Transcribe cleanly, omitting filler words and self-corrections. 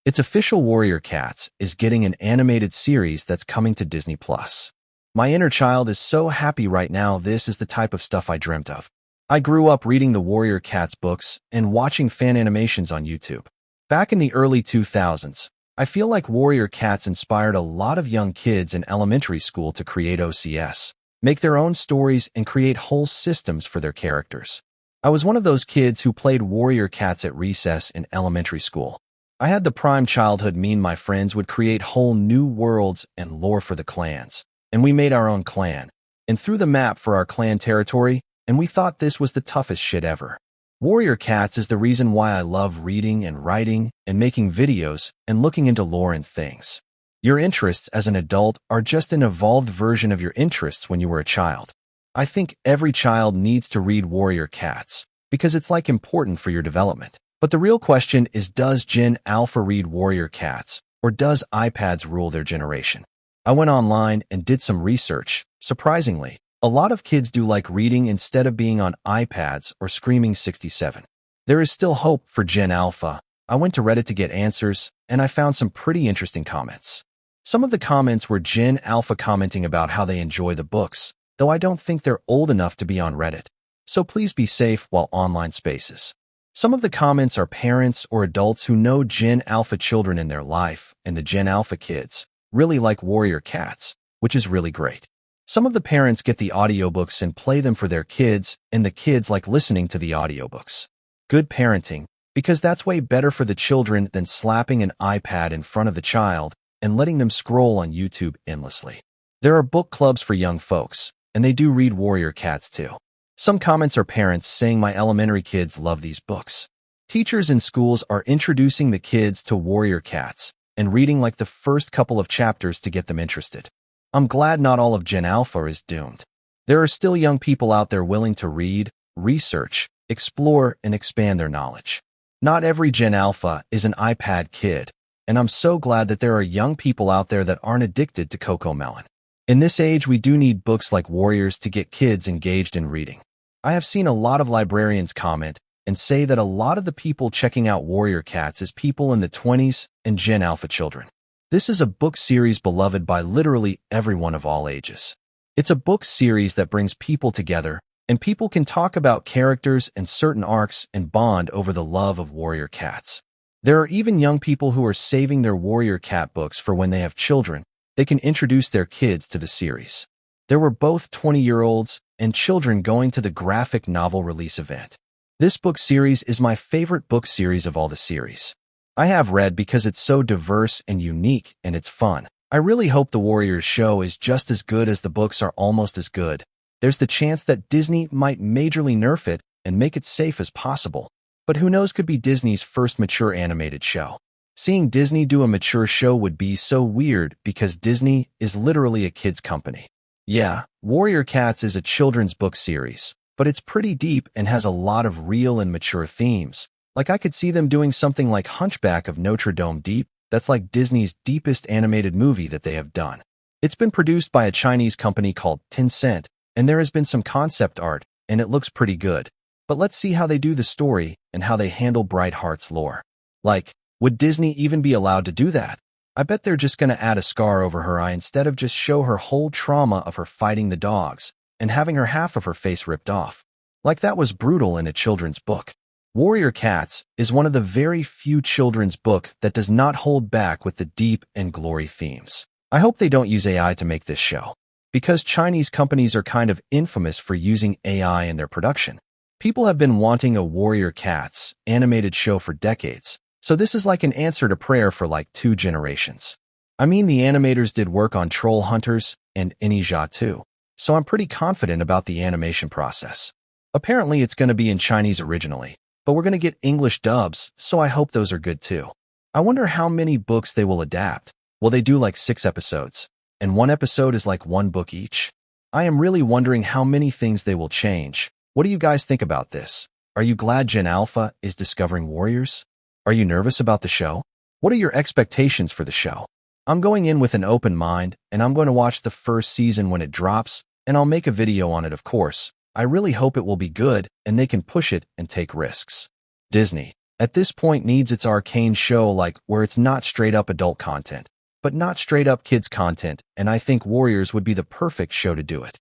It's official. Warrior Cats is getting an animated series that's coming to Disney+. My inner child is so happy right now. This is the type of stuff I dreamt of. I grew up reading the Warrior Cats books and watching fan animations on YouTube. Back in the early 2000s, I feel like Warrior Cats inspired a lot of young kids in elementary school to create OCS, make their own stories, and create whole systems for their characters. I was one of those kids who played Warrior Cats at recess in elementary school. I had the prime childhood. Me and my friends would create whole new worlds and lore for the clans, and we made our own clan, and threw the map for our clan territory, and we thought this was the toughest shit ever. Warrior Cats is the reason why I love reading and writing and making videos and looking into lore and things. Your interests as an adult are just an evolved version of your interests when you were a child. I think every child needs to read Warrior Cats because it's like important for your development. But the real question is, does Gen Alpha read Warrior Cats, or does iPads rule their generation? I went online and did some research. Surprisingly, a lot of kids do like reading instead of being on iPads or Screaming 67. There is still hope for Gen Alpha. I went to Reddit to get answers, and I found some pretty interesting comments. Some of the comments were Gen Alpha commenting about how they enjoy the books, though I don't think they're old enough to be on Reddit. So please be safe while online spaces. Some of the comments are parents or adults who know Gen Alpha children in their life, and the Gen Alpha kids really like Warrior Cats, which is really great. Some of the parents get the audiobooks and play them for their kids, and the kids like listening to the audiobooks. Good parenting, because that's way better for the children than slapping an iPad in front of the child and letting them scroll on YouTube endlessly. There are book clubs for young folks, and they do read Warrior Cats too. Some comments are parents saying my elementary kids love these books. Teachers in schools are introducing the kids to Warrior Cats and reading like the first couple of chapters to get them interested. I'm glad not all of Gen Alpha is doomed. There are still young people out there willing to read, research, explore, and expand their knowledge. Not every Gen Alpha is an iPad kid, and I'm so glad that there are young people out there that aren't addicted to CoComelon. In this age, we do need books like Warriors to get kids engaged in reading. I have seen a lot of librarians comment and say that a lot of the people checking out Warrior Cats is people in the 20s and Gen Alpha children. This is a book series beloved by literally everyone of all ages. It's a book series that brings people together, and people can talk about characters and certain arcs and bond over the love of Warrior Cats. There are even young people who are saving their Warrior Cat books for when they have children. They can introduce their kids to the series. There were both 20-year-olds and children going to the graphic novel release event. This book series is my favorite book series of all the series. I have read because it's so diverse and unique, and it's fun. I really hope the Warriors show is just as good as the books are almost as good. There's the chance that Disney might majorly nerf it and make it safe as possible. But who knows, could be Disney's first mature animated show. Seeing Disney do a mature show would be so weird because Disney is literally a kid's company. Yeah, Warrior Cats is a children's book series, but it's pretty deep and has a lot of real and mature themes. Like I could see them doing something like Hunchback of Notre Dame Deep. That's like Disney's deepest animated movie that they have done. It's been produced by a Chinese company called Tencent, and there has been some concept art, and it looks pretty good. But let's see how they do the story and how they handle Bright Heart's lore. Like, would Disney even be allowed to do that? I bet they're just gonna add a scar over her eye instead of just show her whole trauma of her fighting the dogs and having her half of her face ripped off. Like that was brutal in a children's book. Warrior Cats is one of the very few children's book that does not hold back with the deep and glory themes. I hope they don't use AI to make this show, because Chinese companies are kind of infamous for using AI in their production. People have been wanting a Warrior Cats animated show for decades, so this is like an answer to prayer for like 2 generations. I mean, the animators did work on Troll Hunters and Inuyasha too, so I'm pretty confident about the animation process. Apparently it's going to be in Chinese originally, but we're going to get English dubs, so I hope those are good too. I wonder how many books they will adapt. Will they do like 6 episodes? And 1 episode is like 1 book each? I am really wondering how many things they will change. What do you guys think about this? Are you glad Gen Alpha is discovering Warriors? Are you nervous about the show? What are your expectations for the show? I'm going in with an open mind, and I'm going to watch the first season when it drops, and I'll make a video on it, of course. I really hope it will be good, and they can push it and take risks. Disney, At this point needs its arcane show like where it's not straight up adult content, but not straight up kids content, and I think Warriors would be the perfect show to do it.